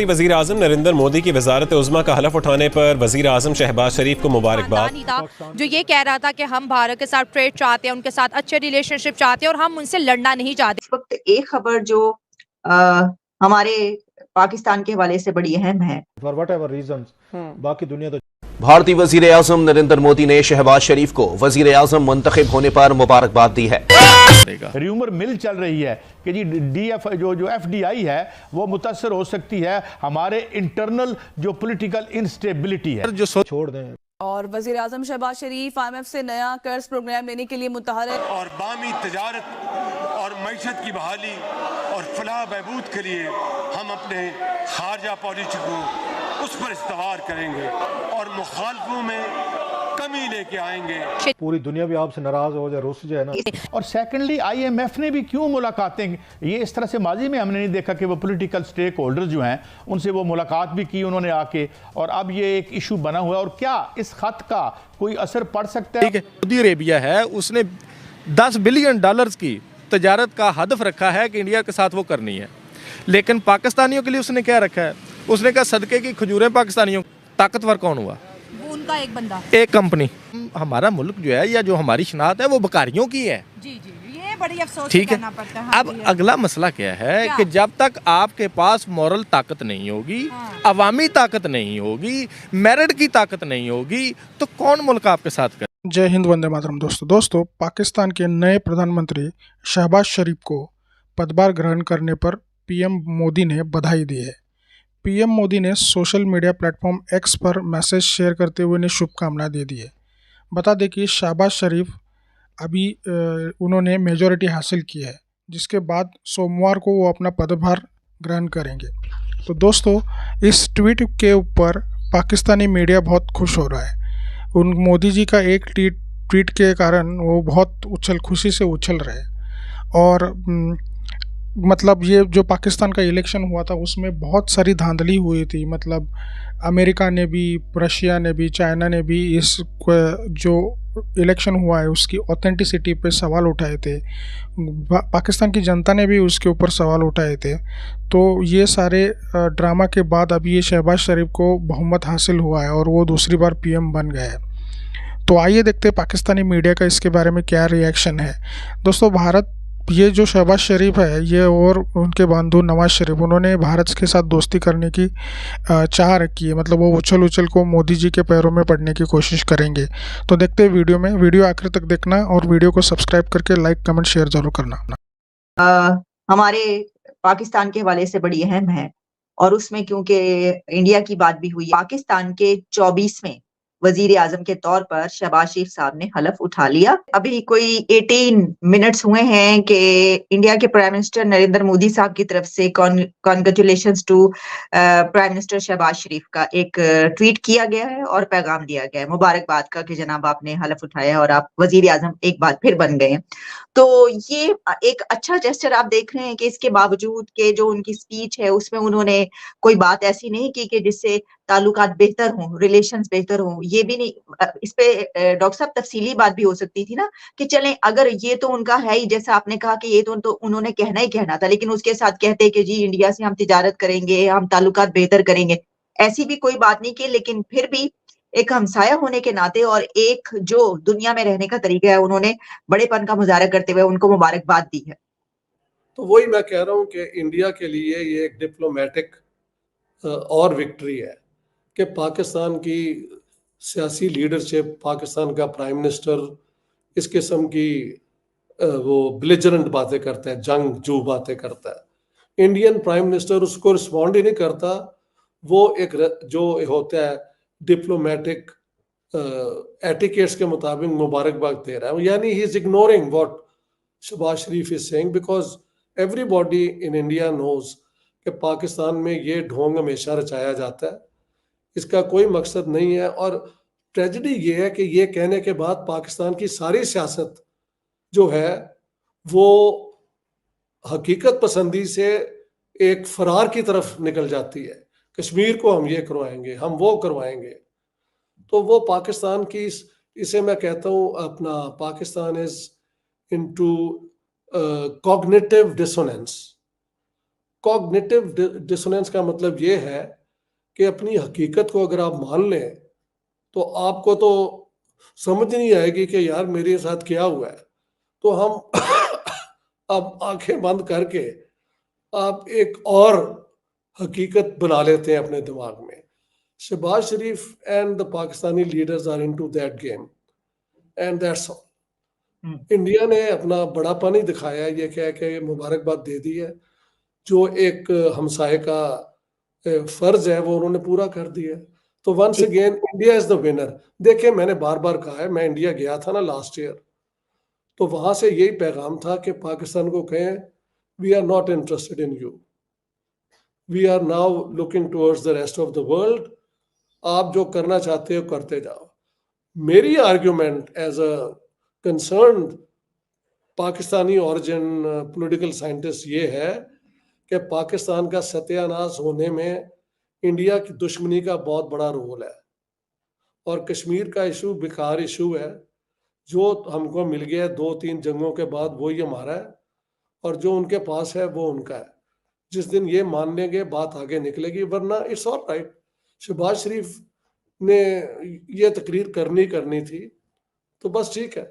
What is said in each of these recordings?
वज़ीर आज़म नरेंद्र मोदी की वज़ारत उज़्मा का हलफ उठाने पर वज़ीर आज़म शहबाज शरीफ को मुबारकबाद। जो ये कह रहा था कि हम भारत के साथ ट्रेड चाहते हैं, उनके साथ अच्छे रिलेशनशिप चाहते हैं और हम उनसे लड़ना नहीं चाहते। इस वक्त एक खबर जो हमारे पाकिस्तान के हवाले से बड़ी अहम है, फॉर वट एवर रीजंस, बाकी दुनिया तो। भारतीय वजीर आजम नरेंद्र मोदी ने शहबाज शरीफ को वजीर आजम मुंतखब होने पर मुबारकबाद दी है। र्यूमर मिल चल रही है कि जी जो FDI है वो मुतासर हो सकती है, हमारे इंटरनल जो पॉलिटिकल इंस्टेबिलिटी है जो छोड़ दें। और वजीर आजम शहबाज शरीफ IMF से नया कर्ज प्रोग्राम लेने के लिए मुतहरिक और बामी तजारत और मईशत की बहाली और फलाह बहबूद के लिए हम अपने खारजा पॉलिसी को उस पर इस्तेमाल करेंगे और मुखालफों में कमी लेके आएंगे। पूरी दुनिया भी आपसे नाराज हो जाए, रुस जाए ना। और सेकेंडली IMF ने भी क्यों मुलाकातें, ये इस तरह से माजी में हमने नहीं देखा कि वो पॉलिटिकल स्टेक होल्डर जो हैं उनसे वो मुलाकात भी की उन्होंने आके, और अब ये एक इशू बना हुआ है। और क्या इस खत का कोई असर पड़ सकता है? सऊदी अरेबिया है, उसने $10 बिलियन की तजारत का हदफ रखा है कि इंडिया के साथ वो करनी है, लेकिन पाकिस्तानियों के लिए उसने क्या रखा है? उसने कहा सदके की खजूरें पाकिस्तानियों। ताकतवर कौन हुआ? वो उनका एक बंदा, एक कंपनी। हमारा मुल्क जो है या जो हमारी शनाख्त है वो बकारियों की है। जी जी, ये बड़ी अफसोस ठीक है। करना पड़ता है। अब अगला मसला क्या है कि जब तक आपके पास मॉरल ताकत नहीं होगी, अवामी ताकत नहीं होगी, मेरिट की ताकत नहीं होगी, तो कौन मुल्क आपके साथ करे? जय हिंद, वंदे मातरम। दोस्तों पाकिस्तान के नए प्रधानमंत्री शहबाज शरीफ को पदभार ग्रहण करने पर PM मोदी ने बधाई दी है। PM मोदी ने सोशल मीडिया प्लेटफॉर्म X पर मैसेज शेयर करते हुए उन्हें शुभकामनाएं दे दी है। बता दें कि शहबाज शरीफ अभी उन्होंने मेजॉरिटी हासिल की है, जिसके बाद सोमवार को वो अपना पदभार ग्रहण करेंगे। तो दोस्तों इस ट्वीट के ऊपर पाकिस्तानी मीडिया बहुत खुश हो रहा है। उन मोदी जी का एक ट्वीट के कारण वो बहुत खुशी से उछल रहे हैं। और मतलब ये जो पाकिस्तान का इलेक्शन हुआ था उसमें बहुत सारी धांधली हुई थी। मतलब अमेरिका ने भी, रशिया ने भी, चाइना ने भी इस जो इलेक्शन हुआ है उसकी ऑथेंटिसिटी पे सवाल उठाए थे। पाकिस्तान की जनता ने भी उसके ऊपर सवाल उठाए थे। तो ये सारे ड्रामा के बाद अभी ये शहबाज शरीफ को बहुमत हासिल हुआ है और वो दूसरी बार PM बन गए हैं। तो आइए देखते हैं पाकिस्तानी मीडिया का इसके बारे में क्या रिएक्शन है। दोस्तों भारत, ये जो शहबाज शरीफ है ये और उनके बंधु नवाज शरीफ, उन्होंने भारत के साथ दोस्ती करने की चाह रखी है। मतलब वो उछल को मोदी जी के पैरों में पड़ने की कोशिश करेंगे। तो देखते हैं वीडियो आखिर तक देखना और वीडियो को सब्सक्राइब करके लाइक कमेंट शेयर जरूर करना। हमारे पाकिस्तान के हवाले से बड़ी अहम है, और उसमें क्योंकि इंडिया की बात भी हुई, पाकिस्तान के 24वें वजीर आजम के तौर पर शहबाज शरीफ साहब ने हलफ उठा लिया। अभी कोई 18 मिनट्स हुए हैं कि इंडिया के प्राइम मिनिस्टर नरेंद्र मोदी साहब की तरफ से congratulations to prime minister Shahbaz Sharif का एक ट्वीट किया गया है और पैगाम दिया गया है मुबारकबाद का कि जनाब आपने हलफ उठाया और आप वजीर आजम एक बार फिर बन गए हैं। तो ये एक अच्छा जेस्चर आप देख रहे हैं कि इसके बावजूद के जो उनकी स्पीच है उसमें उन्होंने कोई बात ऐसी नहीं की कि जिससे ताल्लुकात बेहतर हों, रिलेशंस बेहतर हों। ये भी नहीं, इस पे डॉक्टर साहब तफसीली बात भी हो सकती थी ना कि चलें, अगर ये तो उनका है ही, जैसा आपने कहा कि ये तो उन्होंने कहना ही कहना था, लेकिन उसके साथ कहते कि जी इंडिया से हम तिजारत करेंगे, हम ताल्लुकात बेहतर करेंगे, ऐसी भी कोई बात नहीं की। लेकिन फिर भी एक हमसाया होने के नाते और एक जो दुनिया में रहने का तरीका है, उन्होंने बड़ेपन का मुजाहरा करते हुए उनको मुबारकबाद दी है। तो वही मैं कह रहा हूँ कि इंडिया के लिए ये एक डिप्लोमेटिक और विक्ट्री है कि पाकिस्तान की सियासी लीडरशिप, पाकिस्तान का प्राइम मिनिस्टर इस किस्म की वो बिलिजरेंट बातें करता है, जंगजू बातें करता है। इंडियन प्राइम मिनिस्टर उसको रिस्पॉन्ड ही नहीं करता। वो एक जो होता है डिप्लोमेटिक एटिकेट्स के मुताबिक मुबारकबाद दे रहा है, यानी he is ignoring what Shahbaz Sharif is saying, because everybody in India knows कि पाकिस्तान में ये ढोंग हमेशा रचाया जाता है, इसका कोई मकसद नहीं है। और ट्रेजेडी ये है कि ये कहने के बाद पाकिस्तान की सारी सियासत जो है वो हकीकत पसंदी से एक फरार की तरफ निकल जाती है। कश्मीर को हम ये करवाएंगे, हम वो करवाएंगे। तो वो पाकिस्तान की, इसे मैं कहता हूँ अपना, Pakistan is into cognitive dissonance. Cognitive dissonance का मतलब ये है कि अपनी हकीकत को अगर आप मान लें तो आपको तो समझ नहीं आएगी कि यार मेरे साथ क्या हुआ है। तो हम अब आंखें बंद करके आप एक और हकीकत बना लेते हैं अपने दिमाग में। Shahbaz Sharif and the Pakistani leaders are into that game and that's all. India ने अपना बड़ापन ही दिखाया है, ये कह के मुबारकबाद दे दी है। जो एक हमसाये का फर्ज है वो उन्होंने पूरा कर दिया। तो once again India is the winner. देखिए, मैंने बार बार कहा है, मैं इंडिया गया था ना लास्ट ईयर, तो वहां से यही पैगाम था कि पाकिस्तान को कहें we are not interested in you, we are now looking towards the rest of the world. आप जो करना चाहते हो करते जाओ। मेरी argument as a concern Pakistani origin political scientist ये है कि पाकिस्तान का सत्यानाश होने में इंडिया की दुश्मनी का बहुत बड़ा रोल है। और कश्मीर का इशू बेकार इशू है, जो हमको मिल गया 2-3 जंगों के बाद वही हमारा है, और जो उनके पास है वो उनका है। जिस दिन ये मान लेंगे बात आगे निकलेगी, वरना इट्स ऑल राइट। शहबाज शरीफ ने ये तकरीर करनी थी, तो बस ठीक है।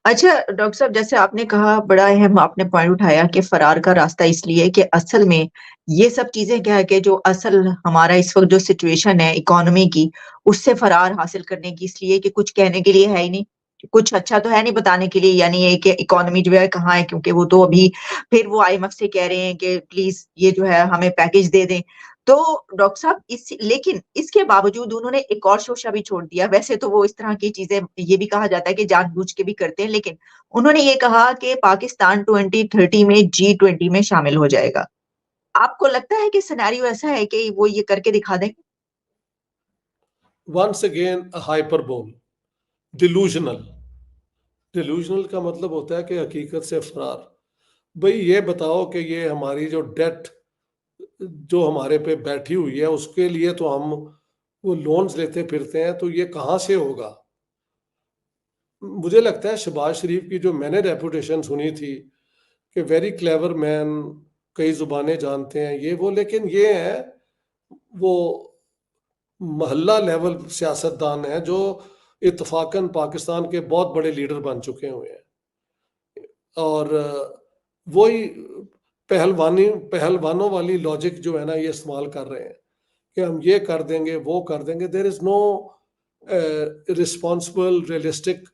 अच्छा डॉक्टर साहब, जैसे आपने कहा, बड़ा अहम आपने पॉइंट उठाया कि फरार का रास्ता इसलिए कि असल में ये सब चीजें क्या है कि जो असल हमारा इस वक्त जो सिचुएशन है इकोनॉमी की, उससे फरार हासिल करने की, इसलिए कि कुछ कहने के लिए है ही नहीं, कुछ अच्छा तो है नहीं बताने के लिए, यानी ये कि इकोनॉमी जो है कहाँ है, क्योंकि वो तो अभी फिर वो IMF से कह रहे हैं कि प्लीज ये जो है हमें पैकेज दे दें। तो डॉक्टर साहब लेकिन इसके बावजूद उन्होंने एक और शोशा भी छोड़ दिया। वैसे तो वो इस तरह की चीजें, ये भी कहा जाता है कि जानबूझ के भी करते हैं, लेकिन उन्होंने ये कहा कि पाकिस्तान 2030 में G20 में शामिल हो जाएगा। आपको लगता है कि सिनेरियो ऐसा है कि वो ये करके दिखा देंगे? वंस अगेन हाइपरबोल, डिलूजनल का मतलब होता है कि हकीकत से फरार। भाई ये बताओ कि ये हमारी जो डेट जो हमारे पे बैठी हुई है, उसके लिए तो हम वो लोन्स लेते फिरते हैं, तो ये कहाँ से होगा? मुझे लगता है शहबाज शरीफ की जो मैंने रेपुटेशन सुनी थी कि वेरी क्लेवर मैन, कई जुबानें जानते हैं ये वो, लेकिन ये है वो महल्ला लेवल सियासतदान है जो इत्तफाकन पाकिस्तान के बहुत बड़े लीडर बन चुके हुए हैं, और वही पहलवानों वाली लॉजिक जो है ना ये इस्तेमाल कर रहे हैं कि हम ये कर देंगे वो कर देंगे। There is no responsible realistic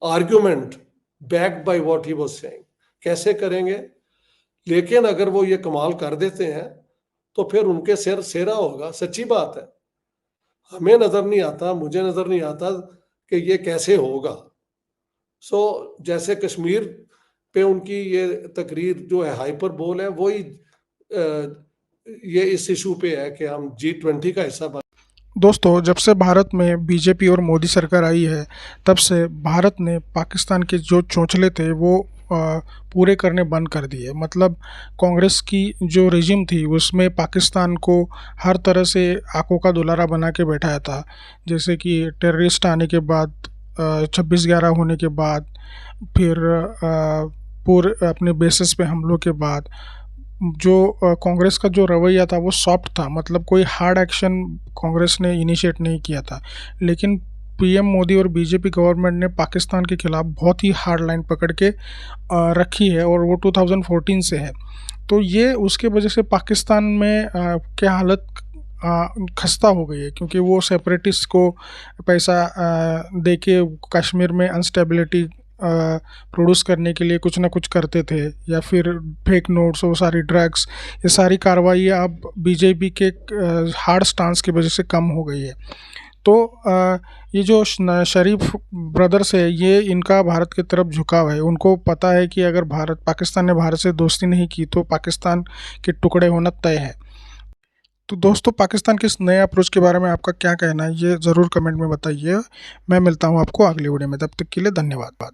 argument backed by what he was saying. कैसे करेंगे? लेकिन अगर वो ये कमाल कर देते हैं तो फिर उनके सिर सेरा होगा। सच्ची बात है, हमें नजर नहीं आता, मुझे नजर नहीं आता कि ये कैसे होगा। जैसे कश्मीर पे उनकी ये तकरीर जो है हाइपरबोल है, वही ये इस इशू पे है कि हम G20 का हिस्सा बन। दोस्तों, जब से भारत में बीजेपी और मोदी सरकार आई है, तब से भारत ने पाकिस्तान के जो चौंचले थे वो पूरे करने बंद कर दिए। मतलब कांग्रेस की जो रेजिम थी उसमें पाकिस्तान को हर तरह से आंखों का दुलारा बना के बैठाया था। जैसे कि टेररिस्ट आने के बाद, 26/11 होने के बाद, फिर पूरे अपने बेसिस पे हमलों के बाद, जो कांग्रेस का जो रवैया था वो सॉफ्ट था। मतलब कोई हार्ड एक्शन कांग्रेस ने इनिशिएट नहीं किया था। लेकिन पीएम मोदी और बीजेपी गवर्नमेंट ने पाकिस्तान के खिलाफ बहुत ही हार्ड लाइन पकड़ के रखी है, और वो 2014 से है। तो ये उसके वजह से पाकिस्तान में क्या हालत खस्ता हो गई है, क्योंकि वो सेपरेटिस्ट को पैसा दे के कश्मीर में अनस्टेबिलिटी प्रोड्यूस करने के लिए कुछ ना कुछ करते थे, या फिर फेक नोट्स, वो सारी ड्रग्स, ये सारी कार्रवाई अब बीजेपी के हार्ड स्टांस की वजह से कम हो गई है। तो ये जो शरीफ ब्रदर्स है, ये इनका भारत की तरफ झुकाव है। उनको पता है कि अगर पाकिस्तान ने भारत से दोस्ती नहीं की तो पाकिस्तान के टुकड़े होना तय है। तो दोस्तों, पाकिस्तान के इस नए अप्रोच के बारे में आपका क्या कहना है, ये ज़रूर कमेंट में बताइए। मैं मिलता हूँ आपको अगली वीडियो में, तब तक के लिए धन्यवाद।